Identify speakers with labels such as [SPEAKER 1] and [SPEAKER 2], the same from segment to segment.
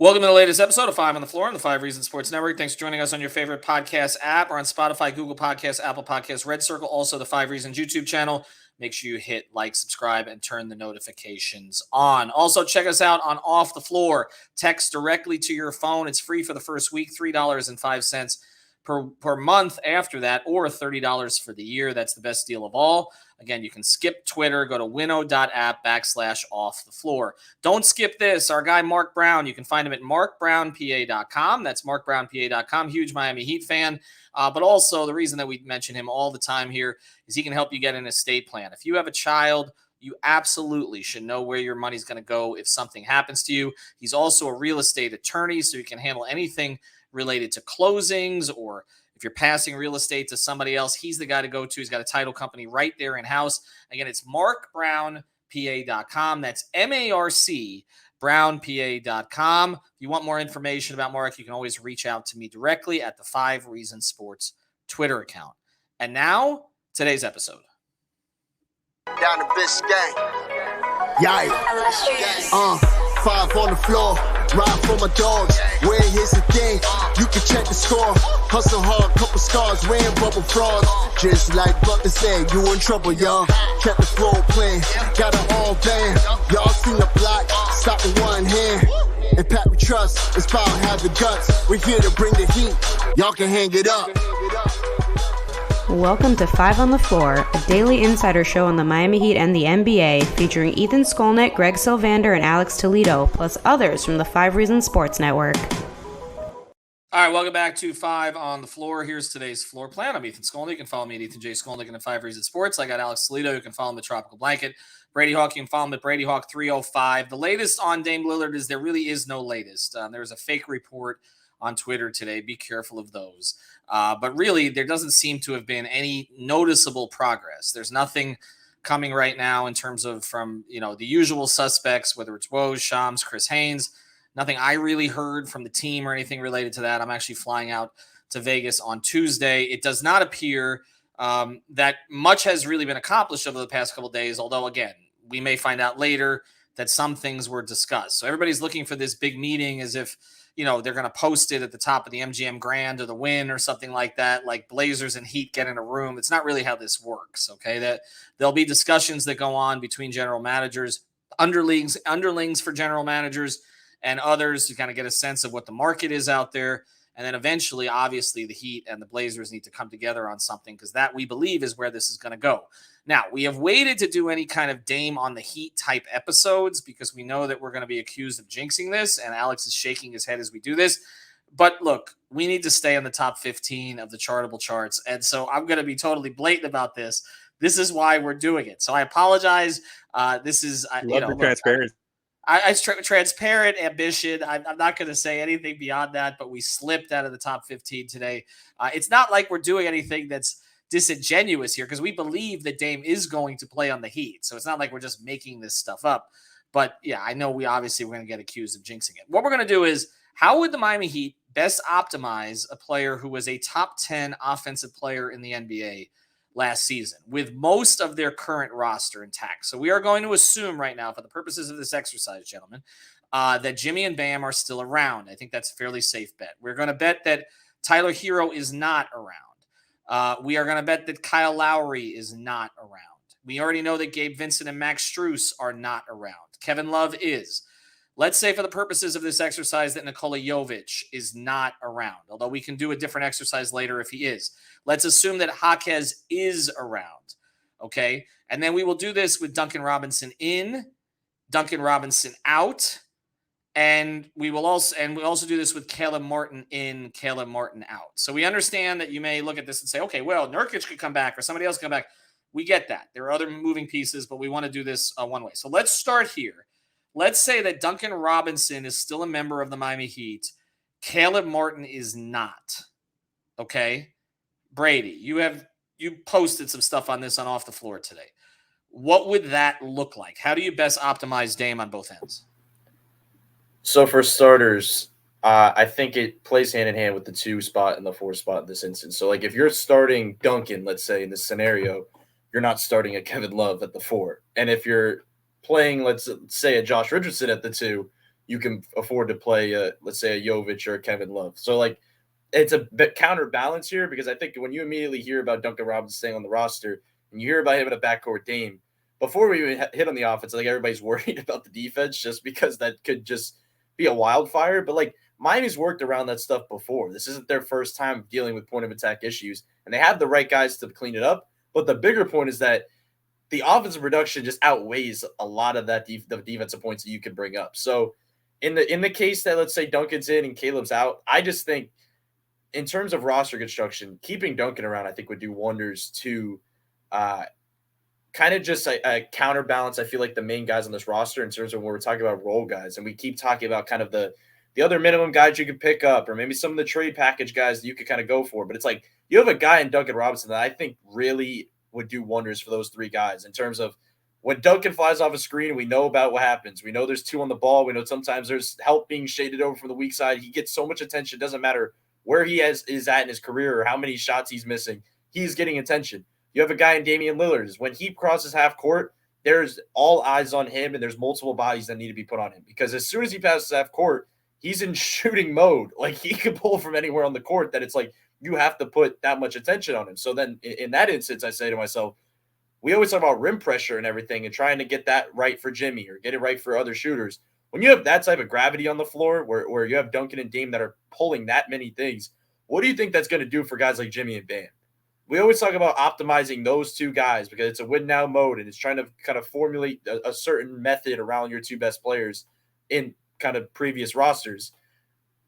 [SPEAKER 1] Welcome to the latest episode of Five on the Floor on the Five Reasons Sports Network. Thanks for joining us on your favorite podcast app or on Spotify, Google Podcasts, Apple Podcasts, Red Circle, also the Five Reasons YouTube channel. Make sure you hit like, subscribe, and turn the notifications on. Also, check us out on Off the Floor. Text directly to your phone. It's free for the first week, $3.05 per month after that, or $30 for the year. That's the best deal of all. Again, you can skip Twitter. Go to winnow.app/off the floor. Don't skip this. Our guy, Mark Brown, you can find him at markbrownpa.com. That's markbrownpa.com. Huge Miami Heat fan. But also the reason that we mention him all the time here is he can help you get an estate plan. If you have a child, you absolutely should know where your money's going to go if something happens to you. He's also a real estate attorney, so he can handle anything related to closings, or if you're passing real estate to somebody else, he's the guy to go to. He's got a title company right there in-house. Again, it's markbrownpa.com. That's M-A-R-C, brownpa.com. If you want more information about Mark, you can always reach out to me directly at the Five Reasons Sports Twitter account. And now, today's episode.
[SPEAKER 2] Down the Biscayne. Yikes. Five on the floor. Ride for my dogs. Where here's the thing. You can check the score. Hustle hard, couple scars. Wearing bubble frogs. Just like Butler said, you in trouble, y'all. Kept the floor playing. Got it all banned. Y'all seen the block. Stop with one hand. And Pat we trust. It's power, have the guts. We're here to bring the heat. Y'all can hang it up.
[SPEAKER 3] Welcome to Five on the Floor, a daily insider show on the Miami Heat and the NBA, featuring Ethan Skolnick, Greg Sylvander, and Alex Toledo, plus others from the Five Reasons Sports Network.
[SPEAKER 1] All right, welcome back to Five on the Floor. Here's today's floor plan. I'm Ethan Skolnick. You can follow me at Ethan J. Skolnick and at Five Reasons Sports. I got Alex Toledo. You can follow him at Tropical Blanket. Brady Hawk, you can follow him at Brady Hawk 305. The latest on Dame Lillard is there really is no latest. There was a fake report on Twitter today. Be careful of those. But really, there doesn't seem to have been any noticeable progress. There's nothing coming right now in terms of from, the usual suspects, whether it's Woj, Shams, Chris Haynes. Nothing I really heard from the team or anything related to that. I'm actually flying out to Vegas on Tuesday. It does not appear that much has really been accomplished over the past couple of days, although, again, we may find out later that some things were discussed. So everybody's looking for this big meeting as if, they're going to post it at the top of the MGM Grand or the Wynn or something like that, like Blazers and Heat get in a room. It's not really how this works, okay? That there'll be discussions that go on between general managers, underlings for general managers, and others to kind of get a sense of what the market is out there. And then eventually, obviously, the Heat and the Blazers need to come together on something because that, we believe, is where this is going to go. Now, we have waited to do any kind of Dame on the Heat type episodes because we know that we're going to be accused of jinxing this, and Alex is shaking his head as we do this. But look, we need to stay in the top 15 of the chartable charts, and so I'm going to be totally blatant about this. This is why we're doing it. So I apologize. This is
[SPEAKER 4] transparency.
[SPEAKER 1] It's transparent ambition. I'm not going to say anything beyond that, but we slipped out of the top 15 today. It's not like we're doing anything that's disingenuous here because we believe that Dame is going to play on the Heat. So it's not like we're just making this stuff up. But yeah, I know we're going to get accused of jinxing it. What we're going to do is, how would the Miami Heat best optimize a player who was a top 10 offensive player in the NBA last season with most of their current roster intact? So we are going to assume right now, for the purposes of this exercise, gentlemen, that Jimmy and Bam are still around. I think that's a fairly safe bet. We're going to bet that Tyler Hero is not around. We are going to bet that Kyle Lowry is not around. We already know that Gabe Vincent and Max Strus are not around. Kevin Love is. Let's say for the purposes of this exercise that Nikola Jovic is not around, although we can do a different exercise later if he is. Let's assume that Jaquez is around, okay? And then we will do this with Duncan Robinson in, Duncan Robinson out, and we also do this with Caleb Martin in, Caleb Martin out. So we understand that you may look at this and say, okay, well, Nurkic could come back or somebody else could come back. We get that. There are other moving pieces, but we want to do this one way. So let's start here. Let's say that Duncan Robinson is still a member of the Miami Heat. Caleb Martin is not. Okay? Brady, you posted some stuff on this on Off the Floor today. What would that look like? How do you best optimize Dame on both ends?
[SPEAKER 4] So for starters, I think it plays hand in hand with the 2 spot and the 4 spot in this instance. So like if you're starting Duncan, let's say in this scenario, you're not starting a Kevin Love at the 4. And if you're playing, let's say, a Josh Richardson at the 2, you can afford to play, let's say, a Jovic or a Kevin Love. So, like, it's a bit counterbalance here because I think when you immediately hear about Duncan Robinson staying on the roster and you hear about him in a backcourt Dame, before we even hit on the offense, I think everybody's worried about the defense just because that could just be a wildfire. But, like, Miami's worked around that stuff before. This isn't their first time dealing with point of attack issues, and they have the right guys to clean it up. But the bigger point is that the offensive production just outweighs a lot of that the defensive points that you can bring up. So in the case that, let's say, Duncan's in and Caleb's out, I just think in terms of roster construction, keeping Duncan around, I think would do wonders to kind of just a counterbalance. I feel like the main guys on this roster in terms of when we're talking about role guys, and we keep talking about kind of the other minimum guys you can pick up, or maybe some of the trade package guys that you could kind of go for. But it's like you have a guy in Duncan Robinson that I think really would do wonders for those three guys in terms of when Duncan flies off a screen, we know about what happens. We know there's two on the ball. We know sometimes there's help being shaded over from the weak side. He gets so much attention. It doesn't matter where he is at in his career or how many shots he's missing. He's getting attention. You have a guy in Dame Lillard. When he crosses half court, there's all eyes on him, and there's multiple bodies that need to be put on him because as soon as he passes half court, he's in shooting mode. Like, he can pull from anywhere on the court that it's like you have to put that much attention on him. So then in that instance, I say to myself, we always talk about rim pressure and everything and trying to get that right for Jimmy or get it right for other shooters. When you have that type of gravity on the floor where you have Duncan and Dame that are pulling that many things, what do you think that's going to do for guys like Jimmy and Bam? We always talk about optimizing those two guys because it's a win now mode and it's trying to kind of formulate a certain method around your two best players in kind of previous rosters.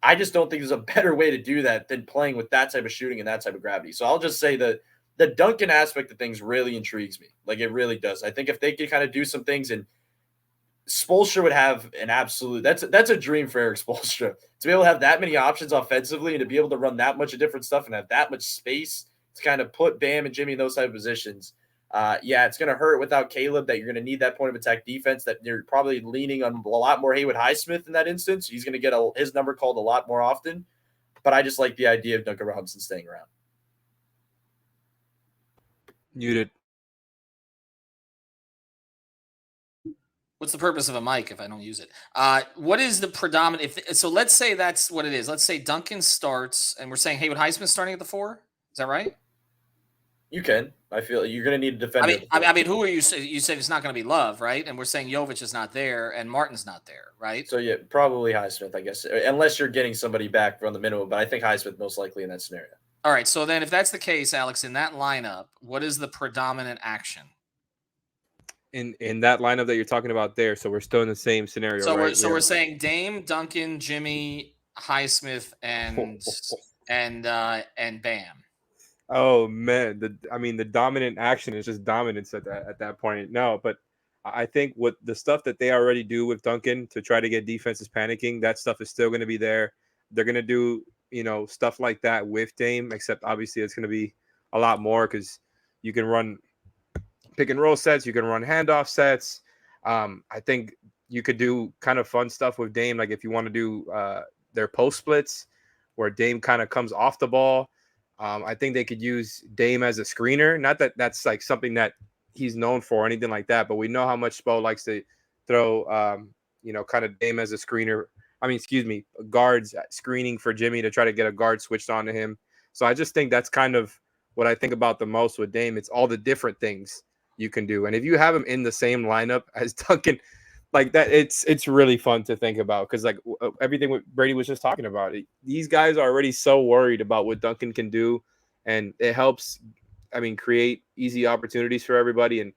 [SPEAKER 4] I just don't think there's a better way to do that than playing with that type of shooting and that type of gravity. So I'll just say that the Duncan aspect of things really intrigues me. Like, it really does. I think if they could kind of do some things, and Spoelstra would have an absolute – that's a dream for Eric Spoelstra. To be able to have that many options offensively and to be able to run that much of different stuff and have that much space to kind of put Bam and Jimmy in those type of positions. Yeah, it's going to hurt without Caleb, that you're going to need that point of attack defense, that you're probably leaning on a lot more Haywood Highsmith in that instance. He's going to get his number called a lot more often. But I just like the idea of Duncan Robinson staying around.
[SPEAKER 5] Muted.
[SPEAKER 1] What's the purpose of a mic if I don't use it? What is the predominant? So let's say that's what it is. Let's say Duncan starts, and we're saying Haywood Highsmith starting at the 4. Is that right?
[SPEAKER 4] You can. I feel you're going to need a defender.
[SPEAKER 1] I mean, who are you? You said it's not going to be Love, right? And we're saying Jovic is not there, and Martin's not there, right?
[SPEAKER 4] So yeah, probably Highsmith, I guess, unless you're getting somebody back from the minimum. But I think Highsmith most likely in that scenario.
[SPEAKER 1] All right. So then, if that's the case, Alex, in that lineup, what is the predominant action?
[SPEAKER 5] In that lineup that you're talking about there, so we're still in the same scenario.
[SPEAKER 1] So
[SPEAKER 5] right?
[SPEAKER 1] we're saying Dame, Duncan, Jimmy, Highsmith, and Bam.
[SPEAKER 5] Oh man, the dominant action is just dominance at that point. No, but I think what the stuff that they already do with Duncan to try to get defenses panicking, that stuff is still going to be there. They're going to do stuff like that with Dame, except obviously it's going to be a lot more because you can run pick and roll sets, you can run handoff sets. I think you could do kind of fun stuff with Dame, like if you want to do their post splits where Dame kind of comes off the ball. I think they could use Dame as a screener. Not that that's like something that he's known for or anything like that, but we know how much Spo likes to throw, kind of Dame as a screener. Guards screening for Jimmy to try to get a guard switched onto him. So I just think that's kind of what I think about the most with Dame. It's all the different things you can do. And if you have him in the same lineup as Duncan, like that, it's really fun to think about because like everything what Brady was just talking about, these guys are already so worried about what Duncan can do, and it helps, create easy opportunities for everybody. And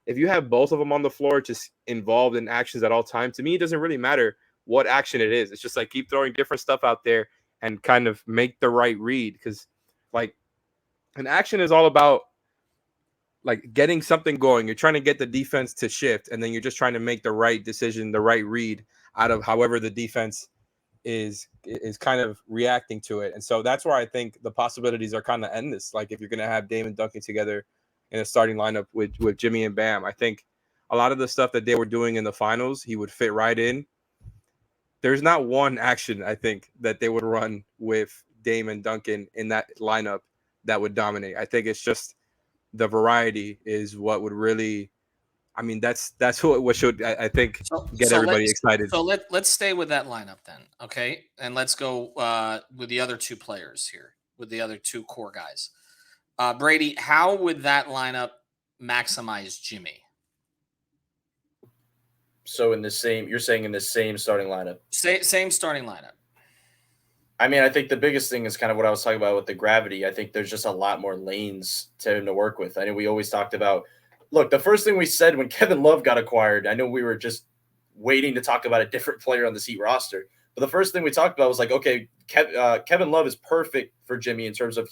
[SPEAKER 5] if you have both of them on the floor just involved in actions at all times, to me, it doesn't really matter what action it is. It's just like keep throwing different stuff out there and kind of make the right read because like an action is all about like getting something going. You're trying to get the defense to shift, and then you're just trying to make the right decision, the right read out of however the defense is kind of reacting to it. And so that's where I think the possibilities are kind of endless. Like if you're going to have Dame and Duncan together in a starting lineup with Jimmy and Bam, I think a lot of the stuff that they were doing in the finals, he would fit right in. There's not one action, I think, that they would run with Dame and Duncan in that lineup that would dominate. I think it's just the variety is what would really, I mean, that's what should I think get
[SPEAKER 1] So
[SPEAKER 5] everybody excited.
[SPEAKER 1] let's stay with that lineup then, okay? And let's go with the other two players here, with the other two core guys. Brady, how would that lineup maximize Jimmy?
[SPEAKER 4] So you're saying in the same starting lineup?
[SPEAKER 1] Same starting lineup.
[SPEAKER 4] I mean, I think the biggest thing is kind of what I was talking about with the gravity. I think there's just a lot more lanes to work with. I know we always talked about, look, the first thing we said when Kevin Love got acquired, I know we were just waiting to talk about a different player on this Heat roster. But the first thing we talked about was like, okay, Kevin Love is perfect for Jimmy in terms of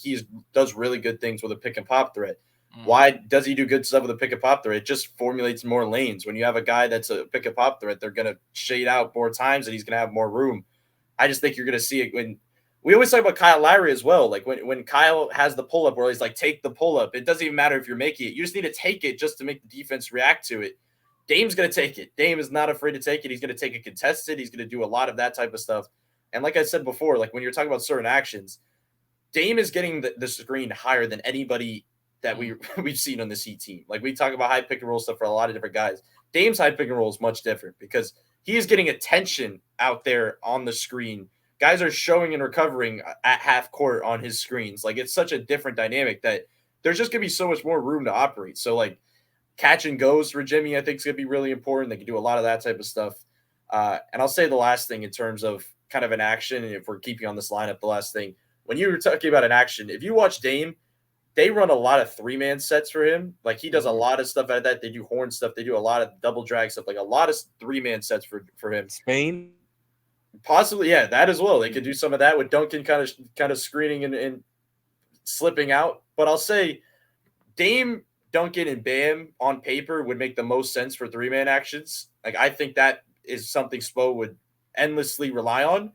[SPEAKER 4] does really good things with a pick and pop threat. Why does he do good stuff with a pick and pop threat? It just formulates more lanes. When you have a guy that's a pick and pop threat, they're going to shade out more times and he's going to have more room. I just think you're going to see it when we always talk about Kyle Lowry as well. Like when Kyle has the pull up where he's like, take the pull up. It doesn't even matter if you're making it. You just need to take it just to make the defense react to it. Dame's going to take it. Dame is not afraid to take it. He's going to take it contested. He's going to do a lot of that type of stuff. And like I said before, like when you're talking about certain actions, Dame is getting the screen higher than anybody that we've seen on this Heat team. Like we talk about high pick and roll stuff for a lot of different guys. Dame's high pick and roll is much different because he is getting attention out there on the screen. Guys are showing and recovering at half court on his screens. Like it's such a different dynamic that there's just going to be so much more room to operate. So like catch and goes for Jimmy, I think is going to be really important. They can do a lot of that type of stuff. And I'll say the last thing in terms of kind of an action. And if we're keeping on this lineup, the last thing, when you were talking about an action, if you watch Dame, they run a lot of 3-man sets for him. Like he does a lot of stuff like that. They do horn stuff. They do a lot of double drag stuff, like a lot of 3-man sets for him.
[SPEAKER 5] Spain,
[SPEAKER 4] possibly, yeah, that as well. They could do some of that with Duncan kind of screening and slipping out. But I'll say Dame, Duncan, and Bam on paper would make the most sense for 3-man actions. Like I think that is something Spo would endlessly rely on.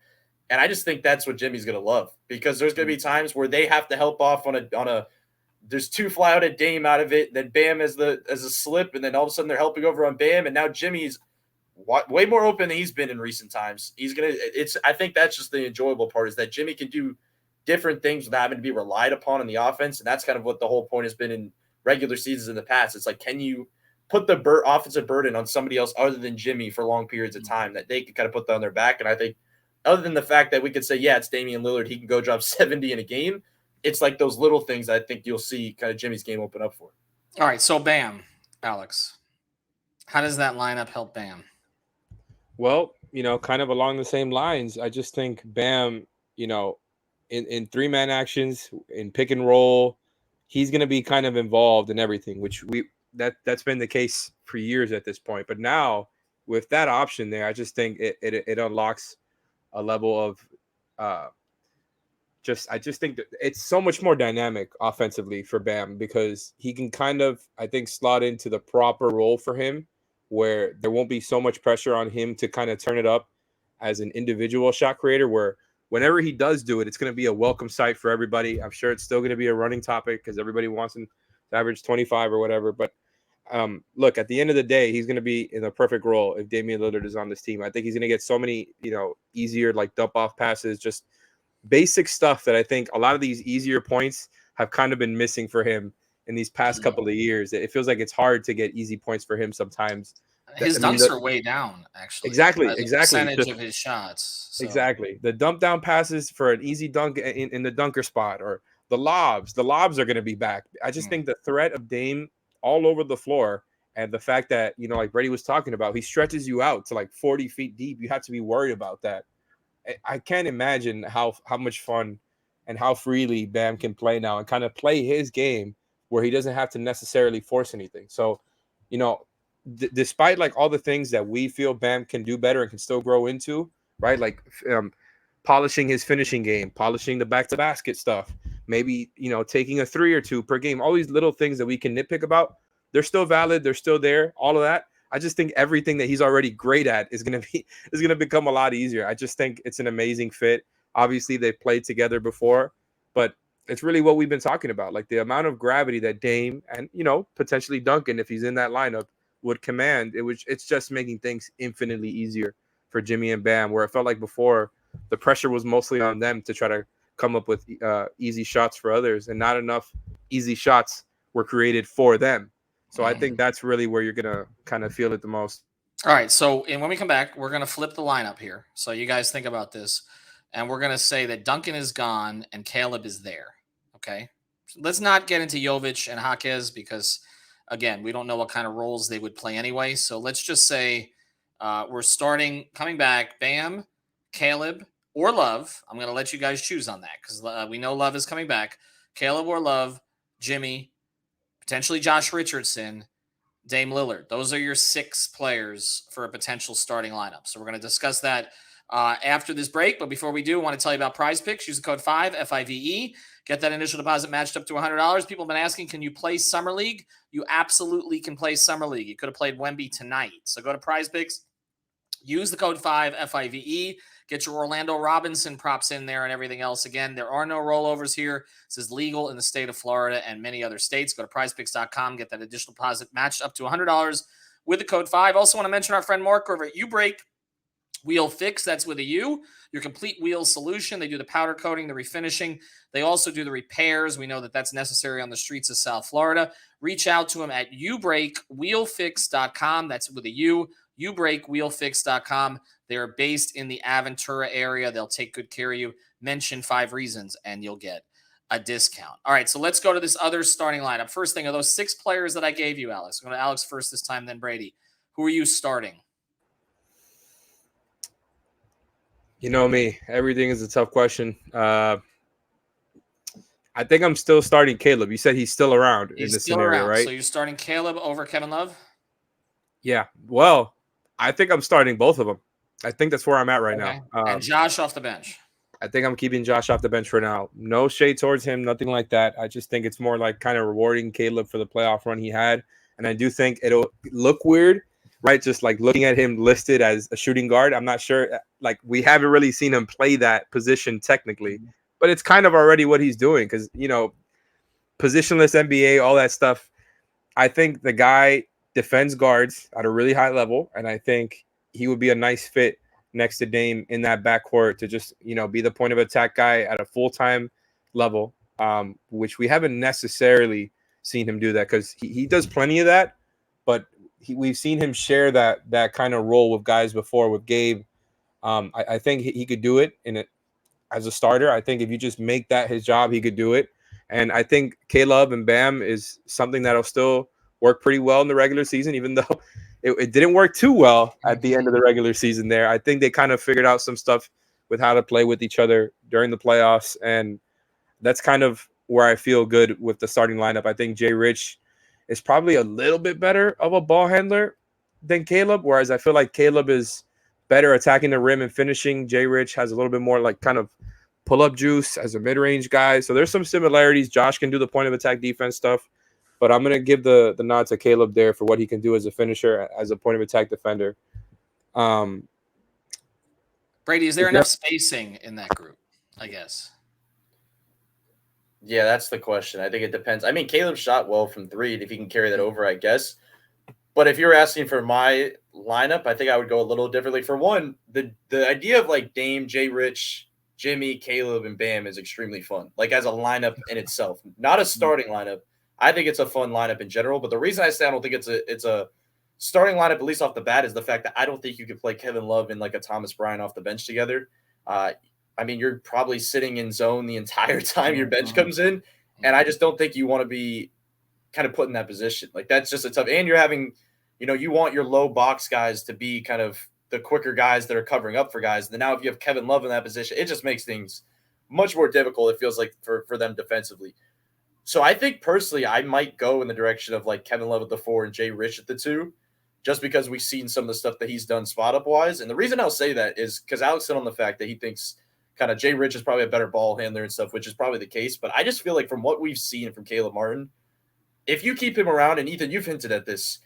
[SPEAKER 4] And I just think that's what Jimmy's going to love because there's going to be times where they have to help off on a there's 2 fly out at Dame out of it, then Bam as a slip, and then all of a sudden they're helping over on Bam, and now Jimmy's way more open than he's been in recent times. I think that's just the enjoyable part is that Jimmy can do different things without having to be relied upon in the offense, and that's kind of what the whole point has been in regular seasons in the past. It's like, can you put the offensive burden on somebody else other than Jimmy for long periods of time that they can kind of put that on their back? And I think other than the fact that we could say, yeah, it's Damian Lillard, he can go drop 70 in a game, it's like those little things I think you'll see kind of Jimmy's game open up for.
[SPEAKER 1] All right, so Bam, Alex, how does that lineup help Bam?
[SPEAKER 5] Well, kind of along the same lines. I just think Bam, in 3-man actions, in pick and roll, he's going to be kind of involved in everything, which that's been the case for years at this point. But now with that option there, I just think it unlocks a level of I just think that it's so much more dynamic offensively for Bam because he can kind of, I think, slot into the proper role for him where there won't be so much pressure on him to kind of turn it up as an individual shot creator where whenever he does do it, it's going to be a welcome sight for everybody. I'm sure it's still going to be a running topic because everybody wants him to average 25 or whatever. But look, at the end of the day, he's going to be in the perfect role if Damian Lillard is on this team. I think he's going to get so many, easier like dump off passes, just basic stuff that I think a lot of these easier points have kind of been missing for him in these past couple of years. It feels like it's hard to get easy points for him sometimes.
[SPEAKER 1] His dunks are way down, actually.
[SPEAKER 5] Exactly.
[SPEAKER 1] Percentage of his shots. So.
[SPEAKER 5] Exactly. The dump down passes for an easy dunk in the dunker spot or the lobs. The lobs are going to be back. I just think the threat of Dame all over the floor and the fact that, like Brady was talking about, he stretches you out to like 40 feet deep. You have to be worried about that. I can't imagine how much fun and how freely Bam can play now and kind of play his game where he doesn't have to necessarily force anything. So, despite like all the things that we feel Bam can do better and can still grow into, right? Like polishing his finishing game, polishing the back to basket stuff, maybe, taking a 3 or 2 per game, all these little things that we can nitpick about, they're still valid. They're still there. All of that. I just think everything that he's already great at is going to become a lot easier. I just think it's an amazing fit. Obviously they've played together before, but it's really what we've been talking about. Like the amount of gravity that Dame and, potentially Duncan, if he's in that lineup, would command. It's just making things infinitely easier for Jimmy and Bam, where it felt like before the pressure was mostly on them to try to come up with easy shots for others, and not enough easy shots were created for them. So I think that's really where you're gonna kind of feel it the most.
[SPEAKER 1] All right. So, and when we come back, we're going to flip the lineup here. So you guys think about this, and we're going to say that Duncan is gone and Caleb is there. Okay. Let's not get into Jovic and Jaquez because, again, we don't know what kind of roles they would play anyway. So let's just say we're coming back, Bam, Caleb, or Love. I'm going to let you guys choose on that because we know Love is coming back. Caleb or Love, Jimmy, potentially Josh Richardson, Dame Lillard. Those are your 6 players for a potential starting lineup. So we're going to discuss that after this break. But before we do, I want to tell you about Prize Picks. Use the code 5, FIVE. Get that initial deposit matched up to $100. People have been asking, can you play Summer League? You absolutely can play Summer League. You could have played Wemby tonight. So go to Prize Picks. Use the code 5, FIVE. Get your Orlando Robinson props in there and everything else. Again, there are no rollovers here. This is legal in the state of Florida and many other states. Go to prizepicks.com. Get that additional deposit matched up to $100 with the code 5. Also want to mention our friend Mark over at U-Break Wheel Fix. That's with a U. Your complete wheel solution. They do the powder coating, the refinishing. They also do the repairs. We know that that's necessary on the streets of South Florida. Reach out to them at ubreakwheelfix.com. That's with a U. ubreakwheelfix.com. They are based in the Aventura area. They'll take good care of you. Mention 5 reasons and you'll get a discount. All right, so let's go to this other starting lineup. First thing, are those 6 players that I gave you, Alex? I'm going to Alex first this time, then Brady. Who are you starting?
[SPEAKER 5] You know me. Everything is a tough question. I think I'm still starting Caleb. You said he's still around in this scenario, right?
[SPEAKER 1] So you're starting Caleb over Kevin Love?
[SPEAKER 5] Yeah. Well, I think I'm starting both of them. I think that's where I'm at right now.
[SPEAKER 1] And Josh off the bench.
[SPEAKER 5] I think I'm keeping Josh off the bench for now. No shade towards him, nothing like that. I just think it's more like kind of rewarding Caleb for the playoff run he had. And I do think it'll look weird, right? Just like looking at him listed as a shooting guard. I'm not sure. Like we haven't really seen him play that position technically, but it's kind of already what he's doing because, you know, positionless NBA, all that stuff. I think the guy defends guards at a really high level. And I think he would be a nice fit next to Dame in that backcourt to just, you know, be the point of attack guy at a full-time level, which we haven't necessarily seen him do that because he does plenty of that, but we've seen him share that kind of role with guys before with Gabe. I think he could do it as a starter. I think if you just make that his job, he could do it. And I think Caleb and Bam is something that'll still work pretty well in the regular season, even though it didn't work too well at the end of the regular season there. I think they kind of figured out some stuff with how to play with each other during the playoffs. And that's kind of where I feel good with the starting lineup. I think Jay Rich is probably a little bit better of a ball handler than Caleb, whereas I feel like Caleb is better attacking the rim and finishing. Jay Rich has a little bit more like kind of pull-up juice as a mid-range guy. So there's some similarities. Josh can do the point of attack defense stuff. But I'm going to give the nod to Caleb there for what he can do as a finisher, as a point of attack defender.
[SPEAKER 1] Brady, is there enough spacing in that group, I guess?
[SPEAKER 4] Yeah, that's the question. I think it depends. I mean, Caleb shot well from 3, and if he can carry that over, I guess. But if you're asking for my lineup, I think I would go a little differently. For one, the idea of like Dame, Jay Rich, Jimmy, Caleb, and Bam is extremely fun. Like as a lineup in itself, not a starting lineup. I think it's a fun lineup in general, but the reason I say I don't think it's a starting lineup, at least off the bat, is the fact that I don't think you could play Kevin Love and like a Thomas Bryant off the bench together. I mean, you're probably sitting in zone the entire time your bench comes in, and I just don't think you want to be kind of put in that position. Like that's just a tough. And you're having, you know, you want your low box guys to be kind of the quicker guys that are covering up for guys. And then now if you have Kevin Love in that position, it just makes things much more difficult. It feels like for them defensively. So I think personally, I might go in the direction of like Kevin Love at the 4 and Jay Rich at the 2, just because we've seen some of the stuff that he's done spot up wise. And the reason I'll say that is because Alex said on the fact that he thinks kind of Jay Rich is probably a better ball handler and stuff, which is probably the case. But I just feel like from what we've seen from Caleb Martin, if you keep him around, and Ethan, you've hinted at this,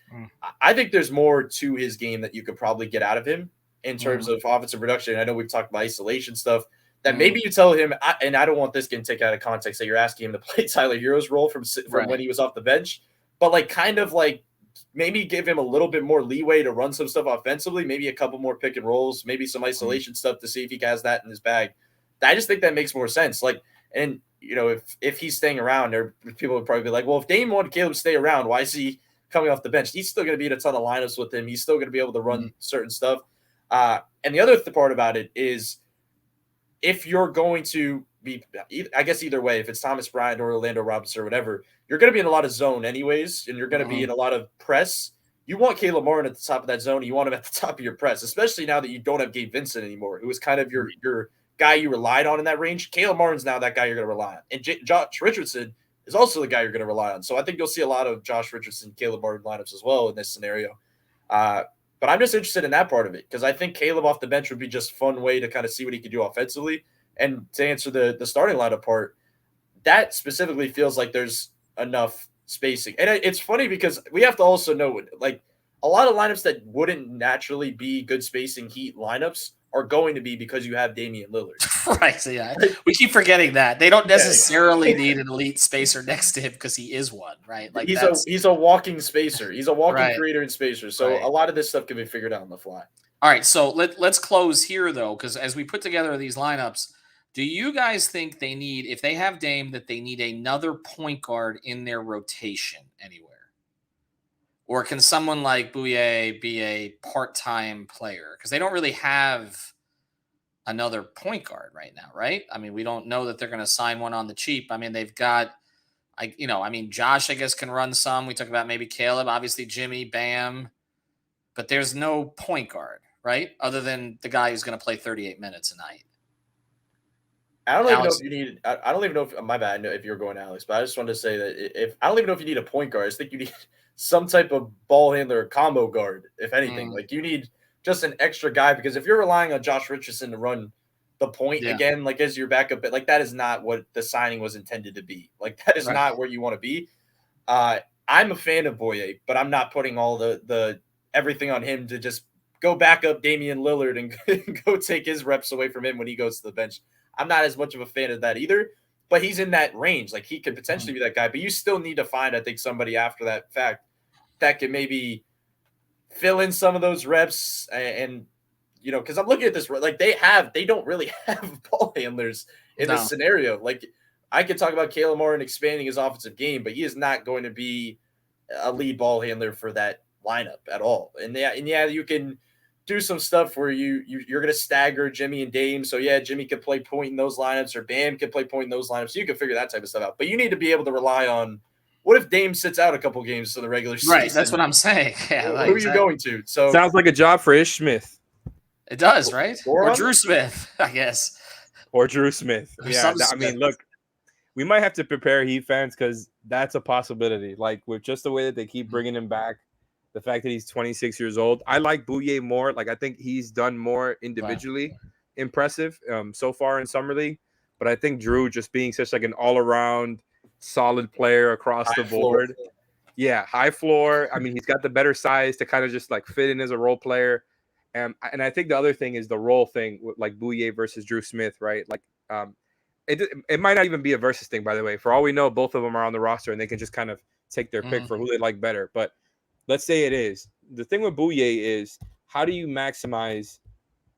[SPEAKER 4] I think there's more to his game that you could probably get out of him in terms of offensive production. I know we've talked about isolation stuff. That maybe you tell him, and I don't want this getting taken out of context, that you're asking him to play Tyler Hero's role from when he was off the bench, but like kind of like maybe give him a little bit more leeway to run some stuff offensively, maybe a couple more pick and rolls, maybe some isolation stuff to see if he has that in his bag. I just think that makes more sense. Like, and you know, if he's staying around, there people would probably be like, well, if Dame wanted Caleb to stay around, why is he coming off the bench. He's still going to be in a ton of lineups with him. He's still going to be able to run certain stuff. And the other part about it is if you're going to be, I guess either way, if it's Thomas Bryant or Orlando Robinson or whatever, you're going to be in a lot of zone anyways, and you're going to be in a lot of press. You want Caleb Martin at the top of that zone. You want him at the top of your press, especially now that you don't have Gabe Vincent anymore, who was kind of your guy you relied on in that range. Caleb Martin's now that guy you're going to rely on. And Josh Richardson is also the guy you're going to rely on. So I think you'll see a lot of Josh Richardson, Caleb Martin lineups as well in this scenario. But I'm just interested in that part of it because I think Caleb off the bench would be just a fun way to kind of see what he could do offensively. And to answer the starting lineup part, that specifically feels like there's enough spacing. And it's funny because we have to also know, like, a lot of lineups that wouldn't naturally be good spacing Heat lineups are going to be because you have Damian Lillard.
[SPEAKER 1] Right. So yeah, we keep forgetting that. They don't necessarily need an elite spacer next to him because he is one, right? Like
[SPEAKER 4] he's a walking spacer. He's a walking creator and spacer. So a lot of this stuff can be figured out on the fly.
[SPEAKER 1] All right. So let's close here though, because as we put together these lineups, do you guys think they need, if they have Dame, that they need another point guard in their rotation anywhere? Or can someone like Bouye be a part-time player? Because they don't really have another point guard right now, right? I mean, we don't know that they're going to sign one on the cheap. I mean, they've got, Josh, I guess, can run some. We talk about maybe Caleb, obviously Jimmy, Bam. But there's no point guard, right? Other than the guy who's going to play 38 minutes a night.
[SPEAKER 4] I don't even know if you need. I don't even know if my bad. If you're going Alex, but I just wanted to say that if I don't even know if you need a point guard. I just think you need some type of ball handler combo guard, if anything. Like you need just an extra guy because if you're relying on Josh Richardson to run the point again, like as your backup, like that is not what the signing was intended to be. Like that is not where you want to be. I'm a fan of Boye, but I'm not putting all the everything on him to just go back up Damian Lillard and go take his reps away from him when he goes to the bench. I'm not as much of a fan of that either, but he's in that range. Like he could potentially be that guy, but you still need to find, I think, somebody after that fact that can maybe fill in some of those reps. And because I'm looking at this, like they don't really have ball handlers in this scenario. Like I could talk about Caleb Martin expanding his offensive game, but he is not going to be a lead ball handler for that lineup at all. And you can do some stuff where you're going to stagger Jimmy and Dame. So Jimmy could play point in those lineups or Bam could play point in those lineups. So you can figure that type of stuff out, but you need to be able to rely on what if Dame sits out a couple games for the regular season?
[SPEAKER 1] Right. That's what I'm saying. Yeah,
[SPEAKER 4] who are you going to? So
[SPEAKER 5] sounds like a job for Ish Smith.
[SPEAKER 1] It does, right? Or Drew Smith, I guess.
[SPEAKER 5] Or Drew Smith. Look, we might have to prepare Heat fans because that's a possibility. Like with just the way that they keep bringing him back, the fact that he's 26 years old. I like Bouye more. Like I think he's done more individually impressive so far in Summer League. But I think Drew just being such like an all-around solid player across the board. Yeah, high floor. I mean, he's got the better size to kind of just like fit in as a role player. And I think the other thing is the role thing with like Bouye versus Drew Smith, right? Like it might not even be a versus thing, by the way. For all we know, both of them are on the roster and they can just kind of take their pick for who they like better. But let's say it is. The thing with Bouye is how do you maximize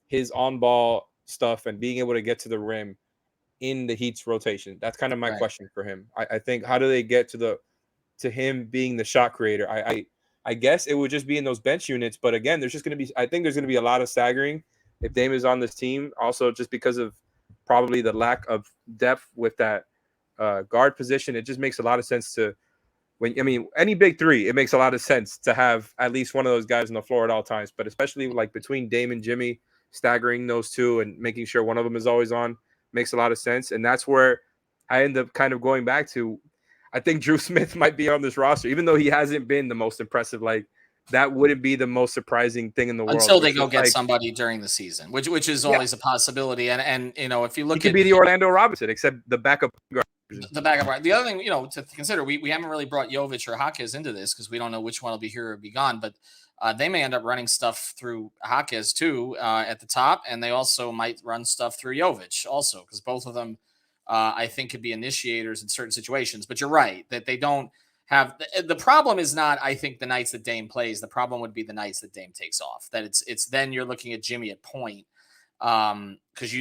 [SPEAKER 5] his on-ball stuff and being able to get to the rim in the Heat's rotation? That's kind of my question for him. I think how do they get to him being the shot creator? I guess it would just be in those bench units. But again, there's going to be a lot of staggering if Dame is on this team. Also, just because of probably the lack of depth with that guard position, it just makes a lot of sense to any big three, it makes a lot of sense to have at least one of those guys on the floor at all times. But especially like between Dame and Jimmy, staggering those two and making sure one of them is always on makes a lot of sense. And that's where I end up kind of going back to, I think Drew Smith might be on this roster, even though he hasn't been the most impressive. Like that wouldn't be the most surprising thing in the world
[SPEAKER 1] until they go get somebody during the season, which is always a possibility. And if you look,
[SPEAKER 5] he could be the Orlando Robinson, except the backup guard.
[SPEAKER 1] The backup. The other thing, to consider, we haven't really brought Jovic or Jaquez into this because we don't know which one will be here or be gone. But they may end up running stuff through Jaquez too at the top, and they also might run stuff through Jovic also because both of them, I think, could be initiators in certain situations. But you're right that they don't have the problem is not, I think, the nights that Dame plays. The problem would be the nights that Dame takes off. That it's then you're looking at Jimmy at point. Because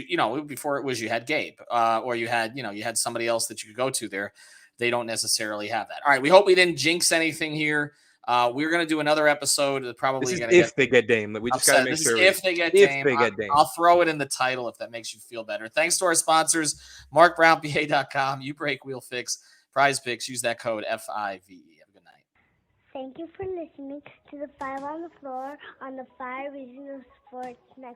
[SPEAKER 1] before it was you had Gabe, or you had somebody else that you could go to there. They don't necessarily have that. All right, we hope we didn't jinx anything here. We're going to do another episode. Probably
[SPEAKER 5] This is
[SPEAKER 1] going to
[SPEAKER 5] if they get Dame. Like, we just got to make
[SPEAKER 1] this
[SPEAKER 5] sure.
[SPEAKER 1] is if they get
[SPEAKER 5] if
[SPEAKER 1] Dame.
[SPEAKER 5] they get Dame.
[SPEAKER 1] I'll throw it in the title if that makes you feel better. Thanks to our sponsors, MarkBrownPA.com, You Break Wheel Fix, Prize Picks. Use that code FIVE. Have a good night.
[SPEAKER 6] Thank you for listening to the Five on the Floor on the 5 Reasons of Sports Network.